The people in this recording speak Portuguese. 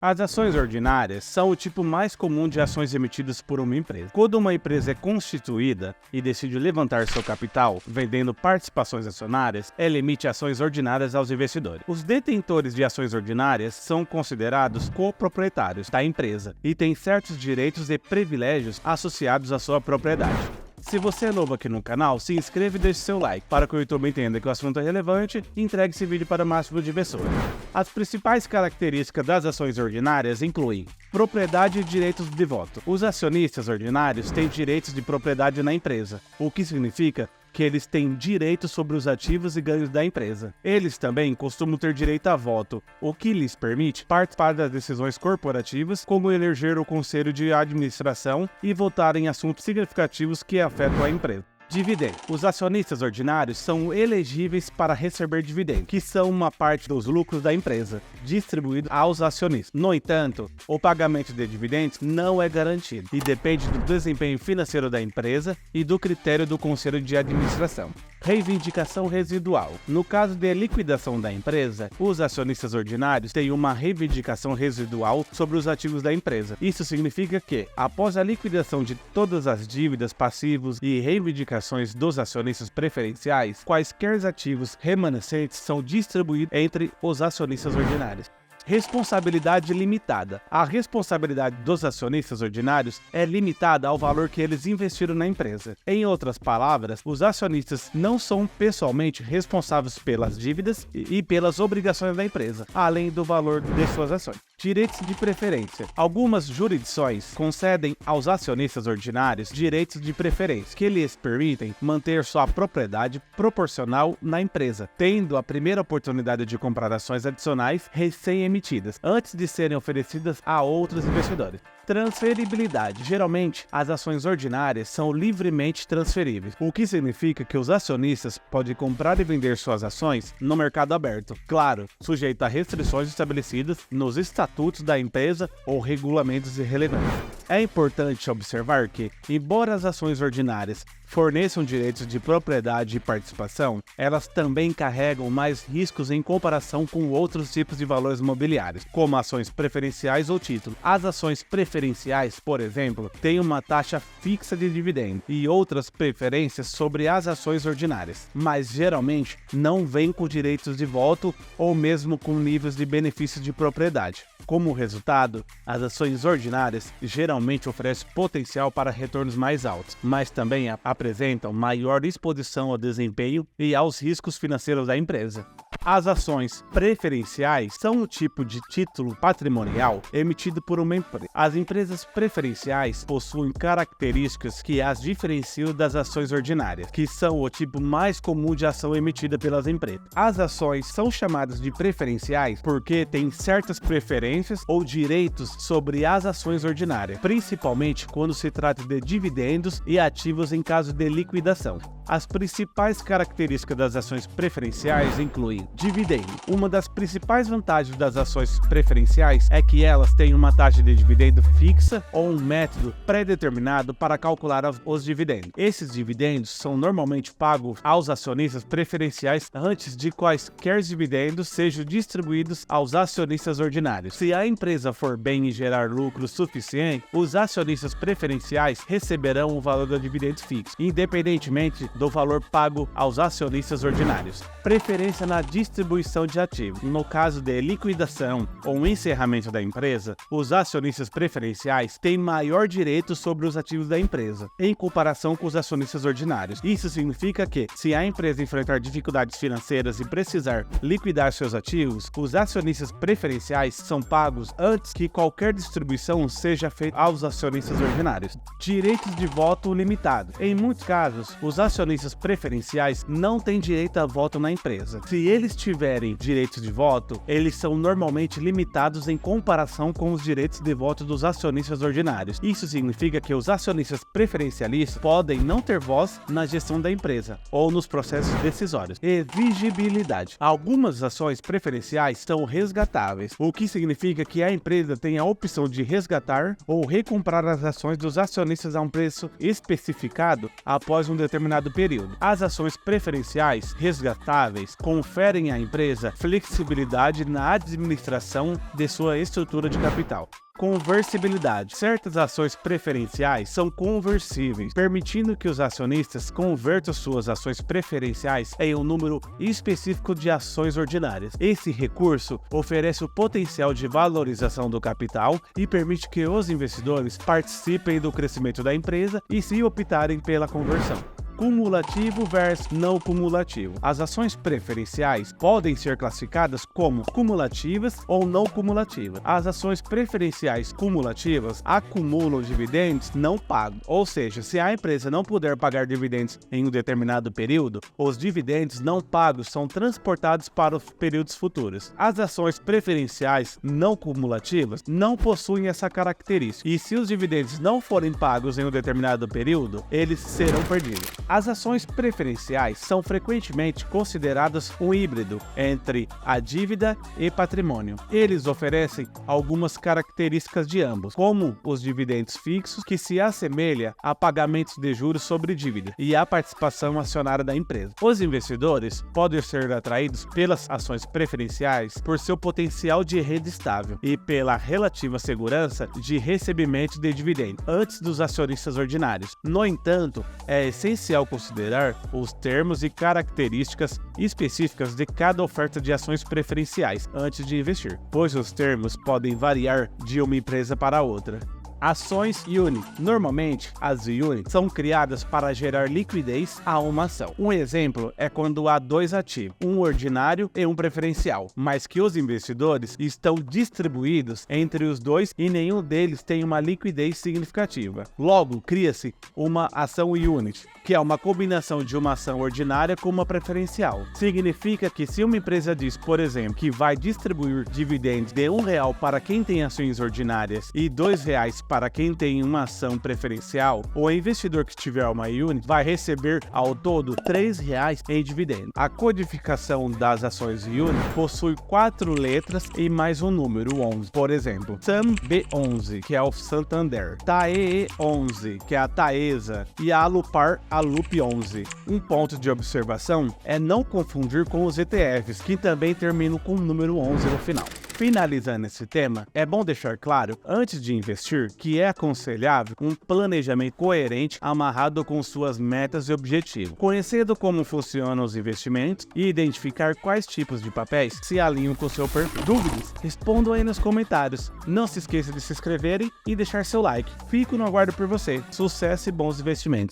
As ações ordinárias são o tipo mais comum de ações emitidas por uma empresa. Quando uma empresa é constituída e decide levantar seu capital vendendo participações acionárias, ela emite ações ordinárias aos investidores. Os detentores de ações ordinárias são considerados coproprietários da empresa e têm certos direitos e privilégios associados à sua propriedade. Se você é novo aqui no canal, se inscreva e deixe seu like para que o YouTube entenda que o assunto é relevante e entregue esse vídeo para o máximo de pessoas. As principais características das ações ordinárias incluem propriedade e direitos de voto. Os acionistas ordinários têm direitos de propriedade na empresa, o que significa que eles têm direitos sobre os ativos e ganhos da empresa. Eles também costumam ter direito a voto, o que lhes permite participar das decisões corporativas, como eleger o conselho de administração e votar em assuntos significativos que afetam a empresa. Dividendo. Os acionistas ordinários são elegíveis para receber dividendos, que são uma parte dos lucros da empresa, distribuído aos acionistas. No entanto, o pagamento de dividendos não é garantido e depende do desempenho financeiro da empresa e do critério do conselho de administração. Reivindicação residual. No caso de liquidação da empresa, os acionistas ordinários têm uma reivindicação residual sobre os ativos da empresa. Isso significa que, após a liquidação de todas as dívidas, passivos e reivindicações dos acionistas preferenciais, quaisquer ativos remanescentes são distribuídos entre os acionistas ordinários. Responsabilidade limitada. A responsabilidade dos acionistas ordinários é limitada ao valor que eles investiram na empresa. Em outras palavras, os acionistas não são pessoalmente responsáveis pelas dívidas e pelas obrigações da empresa, além do valor de suas ações. Direitos de preferência. Algumas jurisdições concedem aos acionistas ordinários direitos de preferência, que lhes permitem manter sua propriedade proporcional na empresa, tendo a primeira oportunidade de comprar ações adicionais recém-emitidas, antes de serem oferecidas a outros investidores. Transferibilidade. Geralmente, as ações ordinárias são livremente transferíveis, o que significa que os acionistas podem comprar e vender suas ações no mercado aberto, claro, sujeito a restrições estabelecidas nos estatutos da empresa ou regulamentos irrelevantes. É importante observar que, embora as ações ordinárias forneçam direitos de propriedade e participação, elas também carregam mais riscos em comparação com outros tipos de valores mobiliários, como ações preferenciais ou títulos. As ações preferenciais, por exemplo, têm uma taxa fixa de dividendo e outras preferências sobre as ações ordinárias, mas geralmente não vêm com direitos de voto ou mesmo com níveis de benefício de propriedade. Como resultado, as ações ordinárias geralmente oferecem potencial para retornos mais altos, mas também apresentam maior exposição ao desempenho e aos riscos financeiros da empresa. As ações preferenciais são um tipo de título patrimonial emitido por uma empresa. As empresas preferenciais possuem características que as diferenciam das ações ordinárias, que são o tipo mais comum de ação emitida pelas empresas. As ações são chamadas de preferenciais porque têm certas preferências ou direitos sobre as ações ordinárias, principalmente quando se trata de dividendos e ativos em caso de liquidação. As principais características das ações preferenciais incluem dividendo. Uma das principais vantagens das ações preferenciais é que elas têm uma taxa de dividendo fixa ou um método pré-determinado para calcular os dividendos. Esses dividendos são normalmente pagos aos acionistas preferenciais antes de quaisquer dividendos sejam distribuídos aos acionistas ordinários. Se a empresa for bem e gerar lucro suficiente, os acionistas preferenciais receberão o valor do dividendo fixo, independentemente do valor pago aos acionistas ordinários. Preferência na distribuição de ativos. No caso de liquidação ou encerramento da empresa, os acionistas preferenciais têm maior direito sobre os ativos da empresa, em comparação com os acionistas ordinários. Isso significa que, se a empresa enfrentar dificuldades financeiras e precisar liquidar seus ativos, os acionistas preferenciais são pagos antes que qualquer distribuição seja feita aos acionistas ordinários. Direitos de voto limitado. Em muitos casos, os acionistas preferenciais não têm direito a voto na empresa. Se eles tiverem direitos de voto, eles são normalmente limitados em comparação com os direitos de voto dos acionistas ordinários. Isso significa que os acionistas preferencialistas podem não ter voz na gestão da empresa ou nos processos decisórios. Exigibilidade. Algumas ações preferenciais são resgatáveis, o que significa que a empresa tem a opção de resgatar ou recomprar as ações dos acionistas a um preço especificado após um determinado período. As ações preferenciais resgatáveis conferem darem à empresa flexibilidade na administração de sua estrutura de capital. Conversibilidade. Certas ações preferenciais são conversíveis, permitindo que os acionistas convertam suas ações preferenciais em um número específico de ações ordinárias. Esse recurso oferece o potencial de valorização do capital e permite que os investidores participem do crescimento da empresa e se optarem pela conversão. Cumulativo versus não cumulativo. As ações preferenciais podem ser classificadas como cumulativas ou não cumulativas. As ações preferenciais cumulativas acumulam dividendos não pagos, ou seja, se a empresa não puder pagar dividendos em um determinado período, os dividendos não pagos são transportados para os períodos futuros. As ações preferenciais não cumulativas não possuem essa característica, e se os dividendos não forem pagos em um determinado período, eles serão perdidos. As ações preferenciais são frequentemente consideradas um híbrido entre a dívida e patrimônio. Eles oferecem algumas características de ambos, como os dividendos fixos, que se assemelha a pagamentos de juros sobre dívida, e a participação acionária da empresa. Os investidores podem ser atraídos pelas ações preferenciais por seu potencial de renda estável e pela relativa segurança de recebimento de dividendos antes dos acionistas ordinários. No entanto, é essencial considerar os termos e características específicas de cada oferta de ações preferenciais antes de investir, pois os termos podem variar de uma empresa para outra. Ações Unit. Normalmente, as Units são criadas para gerar liquidez a uma ação. Um exemplo é quando há dois ativos, um ordinário e um preferencial, mas que os investidores estão distribuídos entre os dois e nenhum deles tem uma liquidez significativa. Logo, cria-se uma ação Unit, que é uma combinação de uma ação ordinária com uma preferencial. Significa que se uma empresa diz, por exemplo, que vai distribuir dividendos de R$1 para quem tem ações ordinárias e R$2 para quem tem uma ação preferencial, o investidor que tiver uma unit vai receber ao todo R$3 em dividendos. A codificação das ações unit possui 4 letras e mais um número, 11. Por exemplo, SAMB11, que é o Santander, TAEE11, que é a Taesa, e a Alupar, a Lup11. Um ponto de observação é não confundir com os ETFs, que também terminam com o número 11 no final. Finalizando esse tema, é bom deixar claro, antes de investir, que é aconselhável um planejamento coerente amarrado com suas metas e objetivos, conhecendo como funcionam os investimentos e identificar quais tipos de papéis se alinham com o seu perfil. Dúvidas? Respondam aí nos comentários. Não se esqueça de se inscreverem e deixar seu like. Fico no aguardo por você. Sucesso e bons investimentos!